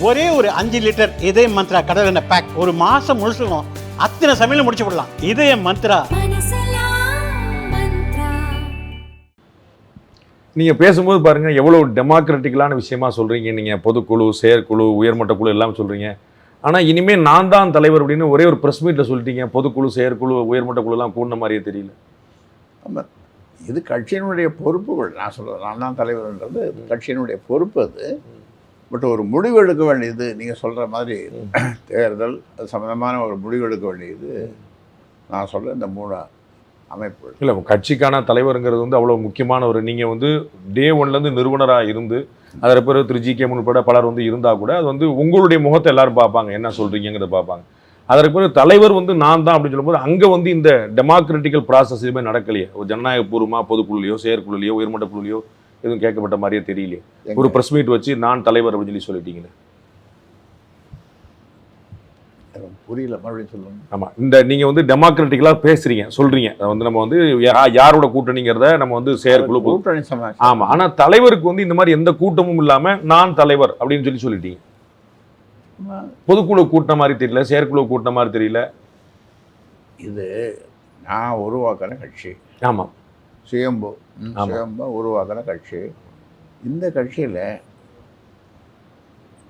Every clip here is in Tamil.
ஒரே ஒரு 5 லிட்டர் இதய மந்த்ரா கடல் எண்ணெய் பேக் ஒரு மாசம் முழுசுக்கும் அத்தனை சமையல முடிச்சு விடலாம். இதய மந்த்ரா. நீங்கள் பேசும்போது பாருங்கள் எவ்வளோ டெமோக்ராட்டிக்கலான விஷயமா சொல்கிறீங்க. நீங்கள் பொதுக்குழு, செயற்குழு, உயர்மட்ட குழு எல்லாம் சொல்கிறீங்க. ஆனால் இனிமேல் நான் தான் தலைவர் அப்படின்னு ஒரே ஒரு ப்ரெஸ் மீட்டில் சொல்லிட்டீங்க. பொதுக்குழு, செயற்குழு, உயர்மட்ட குழுலாம் கூடின மாதிரியே தெரியல. ஆமாம், இது கட்சியினுடைய பொறுப்புகள். நான் சொல்கிறேன், நான் தான் தலைவர்ன்றது கட்சியினுடைய பொறுப்பு. அது பட் ஒரு முடிவு எடுக்க வேண்டியது நீங்கள் சொல்கிற மாதிரி தேர்தல் அது சம்மந்தமான ஒரு முடிவு எடுக்க வேண்டியது நான் சொல்ல இந்த 3 அமைப்பு. இல்லை, கட்சிக்கான தலைவருங்கிறது வந்து அவ்வளோ முக்கியமான ஒரு நீங்கள் வந்து டே ஒன்லேருந்து நிறுவனராக இருந்து அதில் பிறகு திரு ஜி.கே. உட்பட பலர் வந்து இருந்தால் கூட அது வந்து உங்களுடைய முகத்தை எல்லாரும் பார்ப்பாங்க, என்ன சொல்கிறீங்கிறத பார்ப்பாங்க. அதற்கு பிறகு தலைவர் வந்து நான் தான் அப்படின்னு சொல்லும்போது அங்கே வந்து இந்த டெமோக்ராட்டிக்கல் ப்ராசஸ் எதுவுமே நடக்கலையே. ஒரு ஜனநாயகபூர்வமாக பொதுக்குழுலையோ செயற்குழுலையோ உயர்மட்ட குழுலையோ எதுவும் கேட்கப்பட்ட மாதிரியே தெரியலையே. ஒரு ப்ரெஸ் மீட் வச்சு நான் தலைவர் அப்படின்னு சொல்லி சொல்லிட்டீங்களே. புரியல, மறுபடியும் சொல்லுங்க. ஆமாம், இந்த நீங்கள் வந்து டெமோக்ராட்டிக்கலாக பேசுகிறீங்க, சொல்கிறீங்க. அதை வந்து நம்ம வந்து யாரோட கூட்டணிங்கிறத நம்ம வந்து செயற்குழு கூட்டணி. ஆமாம், ஆனால் தலைவருக்கு வந்து இந்த மாதிரி எந்த கூட்டமும் இல்லாமல் நான் தலைவர் அப்படின்னு சொல்லிட்டீங்க. பொதுக்குழு கூட்டின மாதிரி தெரியல, செயற்குழு கூட்டின மாதிரி தெரியல. இது நான் உருவாக்கின கட்சி. ஆமாம், சுயம்பு உருவாக்கின கட்சி. இந்த கட்சியில்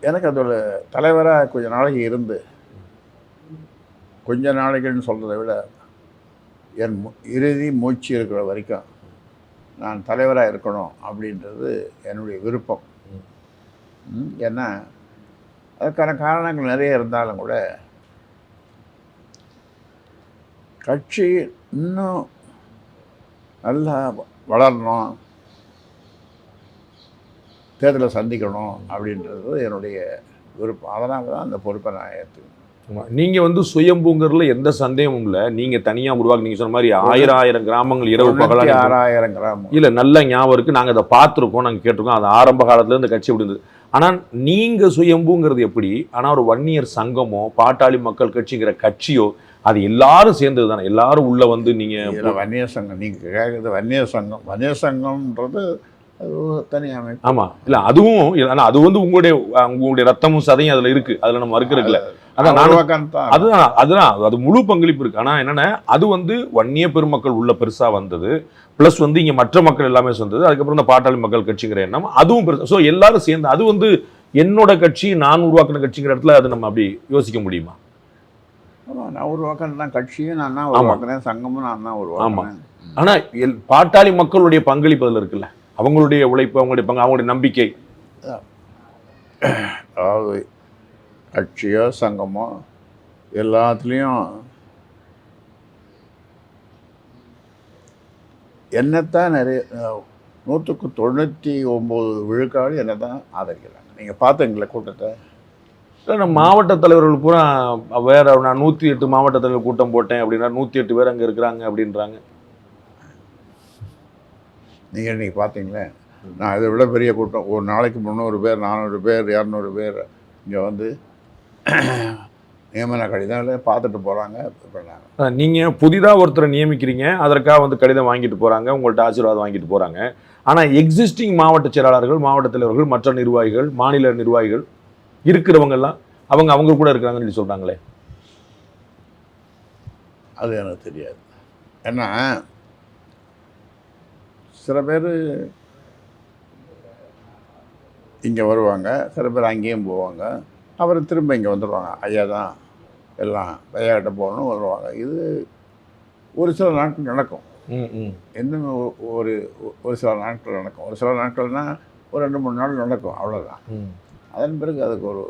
எனக்கு அதோட தலைவராக கொஞ்ச நாளைக்கு இருந்து, கொஞ்ச நாளைக்குன்னு சொல்கிறத விட என் இறுதி மூச்சு இருக்கிற வரைக்கும் நான் தலைவராக இருக்கணும் அப்படின்றது என்னுடைய விருப்பம். ஏன்னா அதுக்கான காரணங்கள் நிறைய இருந்தாலும் கூட கட்சி இன்னும் நல்லா வளரணும், தேர்தலை சந்திக்கணும் அப்படின்றது என்னுடைய விருப்பம். அதனால தான் அந்த பொறுப்பை நான் ஏற்றுக்கணும். நீங்கள் வந்து சுயம்புங்கிறதுல எந்த சந்தேகமும் இல்லை. நீங்கள் தனியாக உருவாக்கி நீங்கள் சொன்ன மாதிரி 1000 கிராமங்கள் இரவு பகலாக 6000 கிராமம் இல்லை, நல்ல ஞாபகம் இருக்குது. நாங்கள் அதை பார்த்துருக்கோம், நாங்கள் கேட்டிருக்கோம். அது ஆரம்ப காலத்தில் இந்த கட்சி அப்படி இருந்தது. ஆனால் நீங்கள் சுயம்புங்கிறது எப்படி? ஆனால் ஒரு வன்னியர் சங்கமோ பாட்டாளி மக்கள் கட்சிங்கிற கட்சியோ அது எல்லாரும் சேர்ந்தது தானே. எல்லாரும் உள்ளே வந்து நீங்கள் வன்னியர் சங்கம் நீங்கள் கேட்குறது வன்னியர் சங்கம்ன்றது அது தனி அமைப்பு. ஆமாம், இல்லை அதுவும் ஆனால் அது வந்து உங்களுடைய ரத்தமும் சதையும் அதில் இருக்குது, அதில் நம்ம மறுக்கிறதுல. அதான் அதுதான் அது முழு பங்களிப்பு இருக்குது. ஆனால் என்னென்ன அது வந்து வன்னிய பெருமக்கள் உள்ள பெருசாக வந்தது, ப்ளஸ் வந்து இங்கே மற்ற மக்கள் எல்லாமே வந்தது. அதுக்கப்புறம் இந்த பாட்டாளி மக்கள் கட்சிங்கிற எண்ணம் அதுவும் பெருசு. ஸோ எல்லாரும் சேர்ந்து அது வந்து என்னோட கட்சி, நான் உருவாக்கின கட்சிங்கிற இடத்துல அது நம்ம அப்படி யோசிக்க முடியுமா? ஆமாம், நான் உருவாக்கின தான் கட்சியும் நான் தான் உருவாக்குறேன், சங்கமும் நான் தான் உருவாக்குறேன். ஆனால் பாட்டாளி மக்களுடைய பங்களிப்பு அதில் இருக்குல்ல, அவங்களுடைய உழைப்பு, அவங்களுடைய பங்கு, அவங்களுடைய நம்பிக்கை. அதாவது கட்சியோ சங்கமோ எல்லாத்துலேயும் என்னத்தான் நிறைய 99% விழுக்காடு என்ன தான் ஆதரிக்கிறாங்க. நீங்கள் பார்த்துங்களே கூட்டத்தை. நம்ம மாவட்ட தலைவர்கள் பூரா வேற, நான் 108 மாவட்ட தலைவர் கூட்டம் போட்டேன் அப்படின்னா 108 பேர் அங்கே இருக்கிறாங்க அப்படின்றாங்க. நீங்கள் இன்றைக்கி பார்த்தீங்களே, நான் இதை விட பெரிய கூட்டம், ஒரு நாளைக்கு 300 பேர் 400 பேர் 200 பேர் இங்கே வந்து நியமன கடிதங்களை பார்த்துட்டு போகிறாங்க. நீங்கள் புதிதாக ஒருத்தரை நியமிக்கிறீங்க, அதற்காக வந்து கடிதம் வாங்கிட்டு போகிறாங்க, உங்கள்கிட்ட ஆசீர்வாதம் வாங்கிட்டு போகிறாங்க. ஆனால் எக்ஸிஸ்டிங் மாவட்ட செயலாளர்கள், மாவட்ட தலைவர்கள், மற்ற நிர்வாகிகள், மாநில நிர்வாகிகள் இருக்கிறவங்கெல்லாம் அவங்க கூட இருக்கிறாங்கன்னு சொல்லி சொல்கிறாங்களே. அது எனக்கு தெரியாது. ஏன்னா சில பேர் இங்கே வருவாங்க, சில பேர் அங்கேயும் போவாங்க, அப்புறம் திரும்ப இங்கே வந்துடுவாங்க. ஐயா தான் எல்லாம் ஐயாக்கிட்ட போகணும் வருவாங்க. இது ஒரு சில நாட்கள் நடக்கும். இன்னும் ஒரு சில நாட்கள் நடக்கும். ஒரு சில நாட்கள்னால் ஒரு 2-3 நாள் நடக்கும், அவ்வளோதான். அதன் பிறகு அதுக்கு ஒரு